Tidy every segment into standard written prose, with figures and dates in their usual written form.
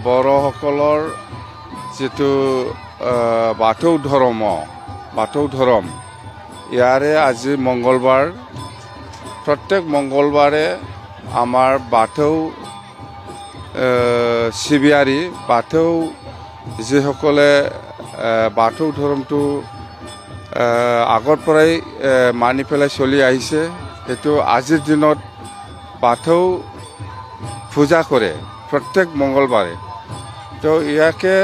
বড়সকলৰ যিটো বাথৌ ধৰ্ম ইয়াৰে আজি মঙ্গলবাৰ প্ৰত্যেক মঙ্গলবাৰে আমাৰ বাথৌ শিবিয়াৰী বাথৌ যিসকলে বাথৌ ধৰ্মটো আগৰ পৰাই মানি পেলাই চলি আহিছে সেইটো আজিৰ দিনত বাথৌ পূজা কৰে প্ৰত্যেক মঙ্গলবাৰে। তো ইয়াকে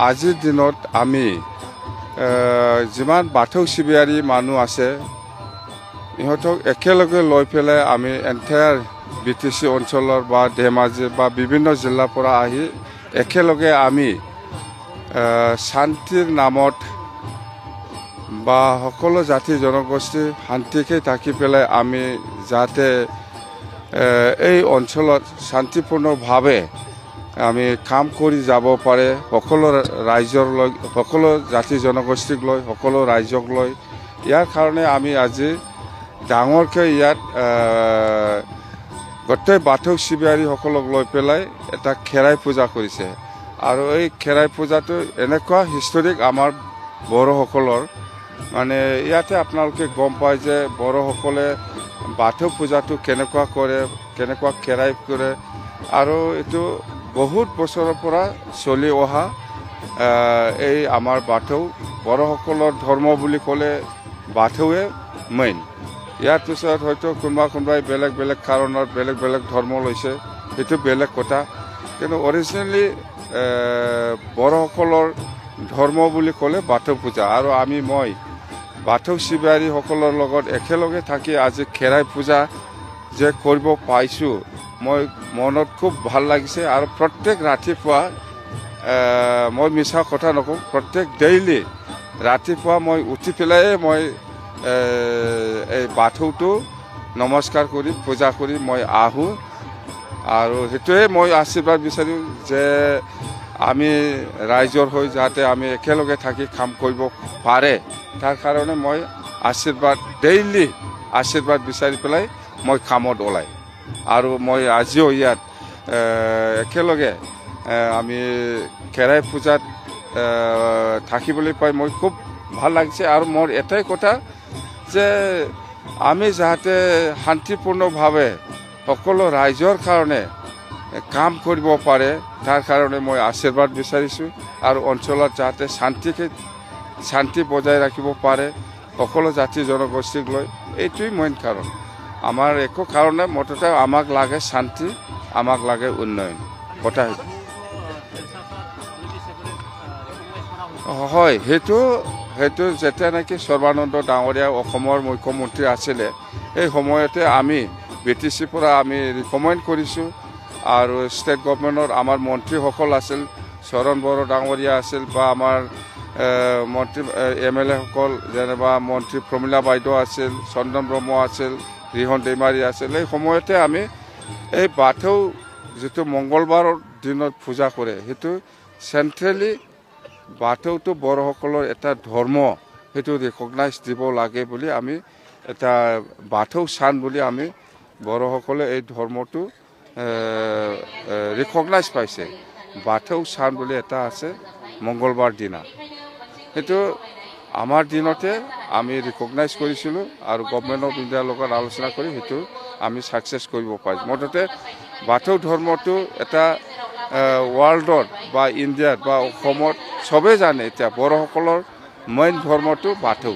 আজিৰ দিনত আমি যিমান বাথৌ শিবিয়াৰী মানুহ আছে ইহঁতক একেলগে লৈ পেলাই আমি এণ্টায়াৰ BTC অঞ্চলৰ বা ধেমাজি বা বিভিন্ন জিলাৰ পৰা আহি একেলগে আমি শান্তিৰ নামত বা সকলো জাতি জনগোষ্ঠী শান্তিকে থাকি পেলাই আমি যাতে এই অঞ্চলত শান্তিপূৰ্ণভাৱে আমি কাম কৰি যাব পাৰে সকলো ৰাইজৰ লৈ সকলো জাতি জনগোষ্ঠীক লৈ সকলো ৰাইজক লৈ ইয়াৰ কাৰণে আমি আজি ডাঙৰকৈ ইয়াত গোটেই বাথৌ শিবিয়াৰীসকলক লৈ পেলাই এটা খেৰাই পূজা কৰিছে। আৰু এই খেৰাই পূজাটো এনেকুৱা হিষ্টৰিক আমাৰ বড়োসকলৰ মানে ইয়াতে আপোনালোকে গম পায় যে বড়োসকলে বাথৌ পূজাটো কেনেকুৱা কৰে কেনেকুৱা খেৰাই কৰে আৰু এইটো বহুত বছৰৰ পৰা চলি অহা এই আমাৰ বাথৌ বড়োসকলৰ ধৰ্ম বুলি ক'লে বাথৌৱে মেইন। ইয়াৰ পিছত হয়তো কোনোবাই বেলেগ বেলেগ কাৰণত বেলেগ বেলেগ ধৰ্ম লৈছে সেইটো বেলেগ কথা, কিন্তু অৰিজিনেলি বড়োসকলৰ ধৰ্ম বুলি ক'লে বাথৌ পূজা। আৰু মই বাথৌ শিবিয়াৰীসকলৰ লগত একেলগে থাকি আজি খেৰাই পূজা যে কৰিব পাইছোঁ মই মনত খুব ভাল লাগিছে। আৰু প্ৰত্যেক ৰাতিপুৱা মই মিছা কথা নকওঁ, প্ৰত্যেক ডেইলি ৰাতিপুৱা মই উঠি পেলাই মই এই বাথৌটো নমস্কাৰ কৰি পূজা কৰি মই আহোঁ। আৰু সেইটোৱে মই আশীৰ্বাদ বিচাৰোঁ যে আমি ৰাইজৰ হৈ যাতে আমি একেলগে থাকি কাম কৰিব পাৰে তাৰ কাৰণে মই ডেইলি আশীৰ্বাদ বিচাৰি পেলাই মই কামত ওলাই। আৰু মই আজিও ইয়াত একেলগে আমি খেৰাই পূজাত থাকিবলৈ পাই মই খুব ভাল লাগিছে। আৰু মোৰ এটাই কথা যে আমি যাতে শান্তিপূৰ্ণভাৱে সকলো ৰাইজৰ কাৰণে কাম কৰিব পাৰে তাৰ কাৰণে মই আশীৰ্বাদ বিচাৰিছোঁ। আৰু অঞ্চলত যাতে শান্তি বজাই ৰাখিব পাৰে সকলো জাতি জনগোষ্ঠীক লৈ এইটোৱেই মেইন কাৰণ। আমাৰ একো কাৰণে মুঠতে আমাক লাগে শান্তি, আমাক লাগে উন্নয়ন কথা হয়। সেইটো যেতিয়া নেকি সৰ্বানন্দ ডাঙৰীয়া অসমৰ মুখ্যমন্ত্ৰী আছিলে এই সময়তে আমি BTC পৰা আমি ৰিকমেণ্ড কৰিছোঁ। আৰু ষ্টেট গভৰ্ণমেণ্টৰ আমাৰ মন্ত্ৰীসকল আছিল, চৰণ বড়ো ডাঙৰীয়া আছিল বা আমাৰ মন্ত্ৰী MLA সকল যেনিবা মন্ত্ৰী প্ৰমীলা বাইদেউ আছিল, চন্দন ব্ৰহ্ম আছিল, ৰিহন দৈমাৰী আছিল। এই সময়তে আমি এই বাথৌ যিটো মঙ্গলবাৰৰ দিনত পূজা কৰে সেইটো চেণ্ট্ৰেলি বাথৌটো বড়োসকলৰ এটা ধৰ্ম সেইটো ৰিকগনাইজ দিব লাগে বুলি আমি এটা বাথৌ চান বুলি আমি বড়োসকলে এই ধৰ্মটো ৰিকগনাইজ পাইছে। বাথৌ চান বুলি এটা আছে মঙ্গলবাৰ দিনা, সেইটো আমাৰ দিনতে আমি ৰিকগনাইজ কৰিছিলোঁ। আৰু গভৰ্ণমেণ্ট অফ ইণ্ডিয়াৰ লগত আলোচনা কৰি সেইটো আমি ছাকচেছ কৰিব পাৰিছোঁ। মুঠতে বাথৌ ধৰ্মটো এটা ৱৰ্ল্ডত বা ইণ্ডিয়াত বা অসমত চবেই জানে এতিয়া বড়োসকলৰ মেইন ধৰ্মটো বাথৌ।